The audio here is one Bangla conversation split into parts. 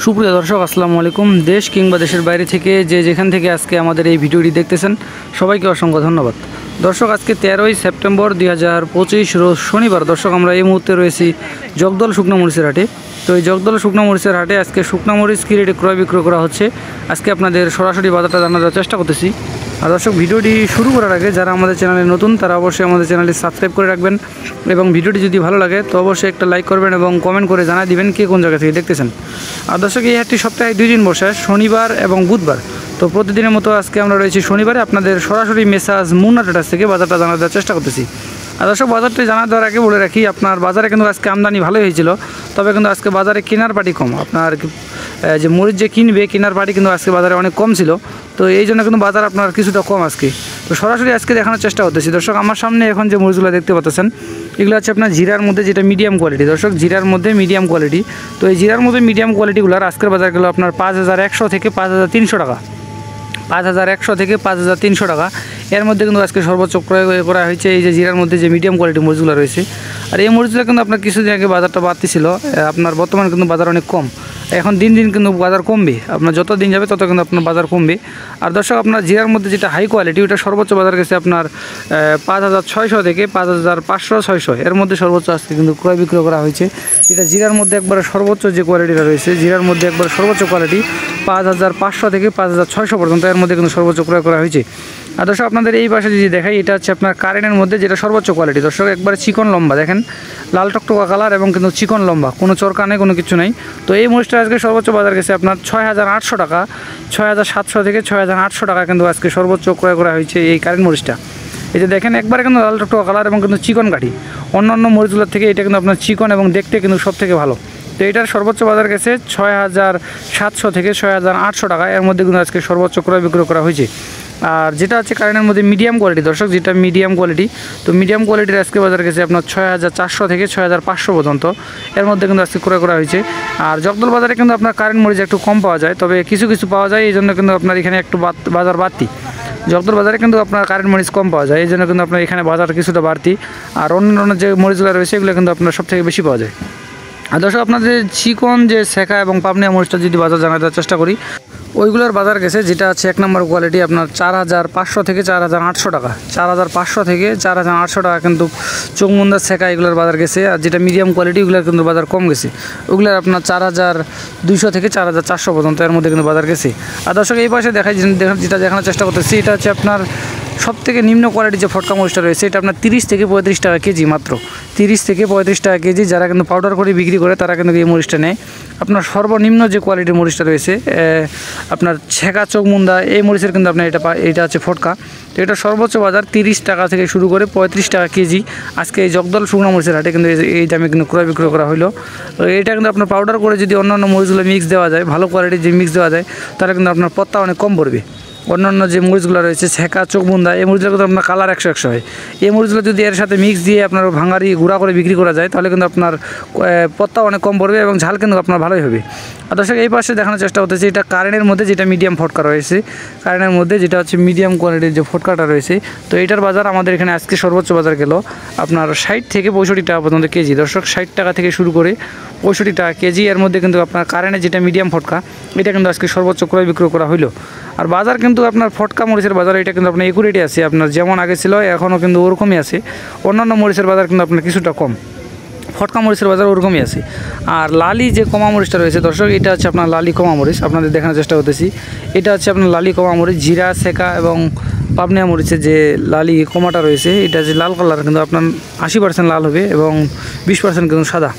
সুপ্রিয় দর্শক আসসালামু আলাইকুম। দেশ কিংবা দেশের বাইরে থেকে যেখান থেকে আজকে আমাদের এই ভিডিওটি দেখতেছেন সবাইকে অসংখ্য ধন্যবাদ। দর্শক আজকে 13ই সেপ্টেম্বর 2025 রোজ শনিবার। দর্শক আমরা এই মুহূর্তে রয়েছি জগদল শুকনো মরিচের হাটে। তো এই জগদল শুকনো মরিচের হাটে আজকে শুকনো মরিচ কী রেটে ক্রয় বিক্রয় করা হচ্ছে আজকে আপনাদের সরাসরি বাজারটা জানার চেষ্টা করতেছি। আর দর্শক ভিডিওটি শুরু করার আগে যারা আমাদের চ্যানেলে নতুন তারা অবশ্যই আমাদের চ্যানেলটি সাবস্ক্রাইব করে রাখবেন এবং ভিডিওটি যদি ভালো লাগে তো অবশ্যই একটা লাইক করবেন এবং কমেন্ট করে জানিয়ে দিবেন কে কোন জায়গা থেকে দেখতেছেন। আর দর্শক এই হাটটি সপ্তাহে 2 দিন বসে, শনিবার এবং বুধবার। তো প্রতিদিনের মতো আজকে আমরা রয়েছি শনিবারে আপনাদের সরাসরি মেসাজ মুন্না ট্রেডার্স থেকে বাজারটা জানার চেষ্টা করতেছি। আর দর্শক বাজারটি জানা দেওয়ার আগে বলে রাখি আপনার বাজারে কিন্তু আজকে আমদানি ভালোই হয়েছিল, তবে কিন্তু আজকে বাজারে কেনার পাটি কম। আপনার যে মরিচ যে কিনবে কেনার পাটি কিন্তু আজকে বাজারে অনেক কম ছিল, তো এই জন্য কিন্তু বাজার আপনার কিছুটা কম আজকে। তো সরাসরি আজকে দেখানোর চেষ্টা করতেছি। দর্শক আমার সামনে এখন যে মরিচগুলো দেখতে পাচ্ছেন এগুলো হচ্ছে আপনার জিরার মধ্যে, যেটা মিডিয়াম কোয়ালিটি। দর্শক জিরার মধ্যে মিডিয়াম কোয়ালিটি। তো এই জিরার মধ্যে মিডিয়াম কোয়ালিটিগুলোর আজকের বাজার গেল আপনার 5100 থেকে 5300 টাকা, 5100 থেকে 5300 টাকা। এর মধ্যে কিন্তু আজকে সর্বোচ্চ ক্রয় করা হয়েছে এই যে জিরার মধ্যে যে মিডিয়াম কোয়ালিটি মরিচগুলো রয়েছে। আর এই মরিচগুলো কিন্তু আপনার কিছুদিন আগে বাজারটা বাড়তি ছিল, আপনার বর্তমানে কিন্তু বাজার অনেক কম। এখন দিন দিন কিন্তু বাজার কমবে, আপনার যত দিন যাবে তত কিন্তু আপনার বাজার কমবে। আর দর্শক আপনার জিরার মধ্যে যেটা হাই কোয়ালিটি ওটা সর্বোচ্চ বাজার গেছে আপনার 5600 থেকে 5500-600 এর মধ্যে সর্বোচ্চ আজকে কিন্তু ক্রয় বিক্রয় করা হয়েছে। যেটা জিরার মধ্যে একবারে সর্বোচ্চ যে কোয়ালিটিটা রয়েছে, জিরার মধ্যে একবারে সর্বোচ্চ কোয়ালিটি 5500 থেকে 5600 পর্যন্ত এর মধ্যে কিন্তু সর্বোচ্চ ক্রয় করা হয়েছে। আর দর্শক আপনাদের এই পাশে যদি দেখাই এটা হচ্ছে আপনার কারেন্টের মধ্যে যেটা সর্বোচ্চ কোয়ালিটি। দর্শক একবারে চিকন লম্বা, দেখেন লাল টকটকা কালার এবং কিন্তু চিকন লম্বা, কোনো চরকা নেই, কোনো কিছু নেই। তো এই মরিচটা আজকে সর্বোচ্চ বাজার গেছে আপনার 6800 টাকা, 6700 থেকে 6800 টাকা কিন্তু আজকে সর্বোচ্চ ক্রয় করা হয়েছে এই কারেন্ট মরিচটা। এই যে দেখেন একবারে কিন্তু লাল টকটকা কালার এবং কিন্তু চিকন কাঠি, অন্যান্য মরিচগুলোর থেকে এটা কিন্তু আপনার চিকন এবং দেখতে কিন্তু সব থেকে ভালো। তো এটার সর্বোচ্চ বাজার গেছে 6700 থেকে 6800 টাকা, এর মধ্যে কিন্তু আজকে সর্বোচ্চ ক্রয় বিক্রয় করা হয়েছে। আর যেটা হচ্ছে কারেন্টের মধ্যে মিডিয়াম কোয়ালিটি, দর্শক যেটা মিডিয়াম কোয়ালিটি, তো মিডিয়াম কোয়ালিটির আজকে বাজার গেছে আপনার 6400 থেকে 6500 পর্যন্ত, এর মধ্যে কিন্তু আজকে ক্রয় করা হয়েছে। আর জগদল বাজারে কিন্তু আপনার কারেন্ট মরিচ একটু কম পাওয়া যায়, তবে কিছু কিছু পাওয়া যায়, এই জন্য কিন্তু আপনার এখানে একটু বাজার বাড়তি। জগদল বাজারে কিন্তু আপনার কারেন্ট মরিচ কম পাওয়া যায়, এই জন্য কিন্তু আপনার এখানে বাজার কিছুটা বাড়তি। আর অন্য যে মরিচগুলো রয়েছে এগুলো কিন্তু আপনার সব থেকে বেশি পাওয়া যায়। আর দর্শক আপনাদের চিকন যে শেখা এবং পাবনিয়া মরিচটা যদি বাজার জানাতে চেষ্টা করি, ওইগুলোর বাজার গেছে যেটা আছে 1 নম্বর কোয়ালিটি আপনার 4500 থেকে 4800 টাকা, 4500 থেকে 4800 টাকা কিন্তু চোখমুন্দার শেখা এগুলোর বাজার গেছে। আর যেটা মিডিয়াম কোয়ালিটি ওগুলোর কিন্তু বাজার কম গেছে, ওগুলোর আপনার 4200 থেকে 4400 পর্যন্ত এর মধ্যে কিন্তু বাজার গেছে। আর দর্শক এই পাশে দেখাই যেটা দেখানোর চেষ্টা করতেছি এটা হচ্ছে আপনার সবথেকে নিম্ন কোয়ালিটির যে ফটকা মরিচটা রয়েছে এটা আপনার 30 থেকে 35 টাকা কেজি, মাত্র 30 থেকে 35 টাকা কেজি। যারা কিন্তু পাউডার করে বিক্রি করে তারা কিন্তু এই মরিচটা নেয়। আপনার সর্বনিম্ন যে কোয়ালিটির মরিচটা রয়েছে আপনার ছেঁকা চোখমুন্দা এই মরিচের কিন্তু আপনার এটা হচ্ছে ফটকা। তো এটা সর্বোচ্চ বাজার 30 টাকা থেকে শুরু করে 35 টাকা কেজি আজকে এই জগদল শুকনো মরিচের হাটে কিন্তু এই দামে কিন্তু ক্রয় বিক্রয় করা হলো। তো এটা কিন্তু আপনার পাউডার করে যদি অন্যান্য মরিচগুলো মিক্স দেওয়া যায়, ভালো কোয়ালিটির যে মিক্স দেওয়া যায়, তাহলে কিন্তু আপনার পত্তা অনেক কম পড়বে। অন্যান্য যে মরিচগুলো রয়েছে ছেঁকা চোখবুন্দা এই মরিচগুলো কিন্তু আপনার কালার 100 হয়, এই মরিচগুলো যদি এর সাথে মিক্স দিয়ে আপনার ভাঙারি গুঁড়া করে বিক্রি করা যায় তাহলে কিন্তু আপনার পত্তা অনেক কম পড়বে এবং ঝাল কিন্তু আপনার ভালোই হবে। আর দর্শক এই পাশে দেখানোর চেষ্টা করতেছি এটা কারেন্টের মধ্যে যেটা মিডিয়াম ফটকা রয়েছে, কারেন্টের মধ্যে যেটা হচ্ছে মিডিয়াম কোয়ালিটির যে ফটকাটা রয়েছে। তো এটার বাজার আমাদের এখানে আজকে সর্বোচ্চ বাজার গেল আপনার 60 থেকে 65 টাকা পর্যন্ত কেজি। দর্শক 60 টাকা থেকে শুরু করে 65 টাকা কেজি, এর মধ্যে কিন্তু আপনার কারেন্টের যেটা মিডিয়াম ফটকা এটা কিন্তু আজকে সর্বোচ্চ ক্রয় বিক্রয় করা হলো। আর বাজার কিন্তু আপনার ফটকা মরিচের বাজার এটা কিন্তু আপনার একুরেটে আছে, আপনার যেমন আগে ছিল এখনও কিন্তু ওরকমই আছে। অন্যান্য মরিচের বাজার কিন্তু আপনার কিছুটা কম, ফটকা মরিচের বাজার ওরকমই আছে। আর লালি যে কমা মরিচটা রয়েছে দর্শক এটা হচ্ছে আপনার লালি কমা মরিচ, আপনাদের দেখানোর চেষ্টা করতেছি। এটা হচ্ছে আপনার লালি কমা মরিচ, জিরা শেখা এবং পাবনিয়া মরিচের যে লালি কমাটা রয়েছে এটা যে লাল কালার কিন্তু আপনার 80% লাল হবে এবং 20% কিন্তু সাদা।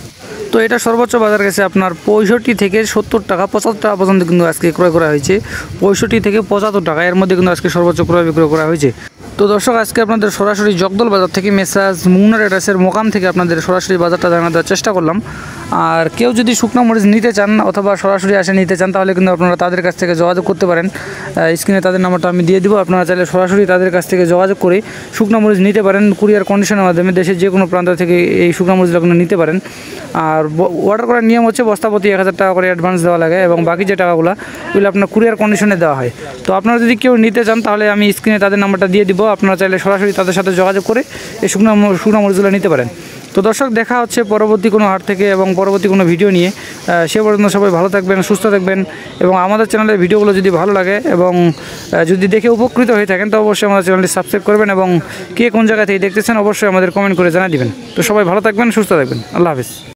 তো এটা সর্বোচ্চ বাজার গেছে আপনার 65 থেকে 70 টাকা, 75 টাকা পর্যন্ত কিন্তু আজকে ক্রয় করা হয়েছে। 65 থেকে 75 টাকা এর মধ্যে কিন্তু আজকে সর্বোচ্চ ক্রয় বিক্রয় করা হয়েছে। তো দর্শক আজকে আপনাদের সরাসরি জগদল বাজার থেকে মেসাজ মুন্না ট্রেডার্সের মোকাম থেকে আপনাদের সরাসরি বাজারটা জানাতে দেওয়ার চেষ্টা করলাম। আর কেউ যদি শুকনো মরিচ নিতে চান অথবা সরাসরি আসে নিতে চান তাহলে কিন্তু আপনারা তাদের কাছ থেকে যোগাযোগ করতে পারেন। স্ক্রিনে তাদের নাম্বারটা আমি দিয়ে দিব, আপনারা চাইলে সরাসরি তাদের কাছ থেকে যোগাযোগ করে শুকনো মরিচ নিতে পারেন কুরিয়ার কন্ডিশনের মাধ্যমে, দেশের যে কোনো প্রান্ত থেকে এই শুকনো মরিচগুলো নিতে পারেন। আর অর্ডার করার নিয়ম হচ্ছে বস্তাপতি 1000 টাকা করে অ্যাডভান্স দেওয়া লাগে এবং বাকি যে টাকাগুলো এগুলো আপনার কুরিয়ার কন্ডিশনে দেওয়া হয়। তো আপনারা যদি কেউ নিতে চান তাহলে আমি স্ক্রিনে তাদের নাম্বারটা দিয়ে দিব, আপনারা চাইলে সরাসরি তাদের সাথে যোগাযোগ করে এই শুকনো মরিচগুলো নিতে পারেন। তো দর্শক, দেখা হচ্ছে পরবর্তী কোনো হাট থেকে এবং পরবর্তী কোনো ভিডিও নিয়ে। সে পর্যন্ত সবাই ভালো থাকবেন, সুস্থ থাকবেন এবং আমাদের চ্যানেলের ভিডিওগুলো যদি ভালো লাগে এবং যদি দেখে উপকৃত হয়ে থাকেন তো অবশ্যই আমাদের চ্যানেলটি সাবস্ক্রাইব করবেন এবং কে কোন জায়গা থেকে দেখতেছেন অবশ্যই আমাদের কমেন্ট করে জানিয়ে দিবেন। তো সবাই ভালো থাকবেন, সুস্থ থাকবেন। আল্লাহ হাফেজ।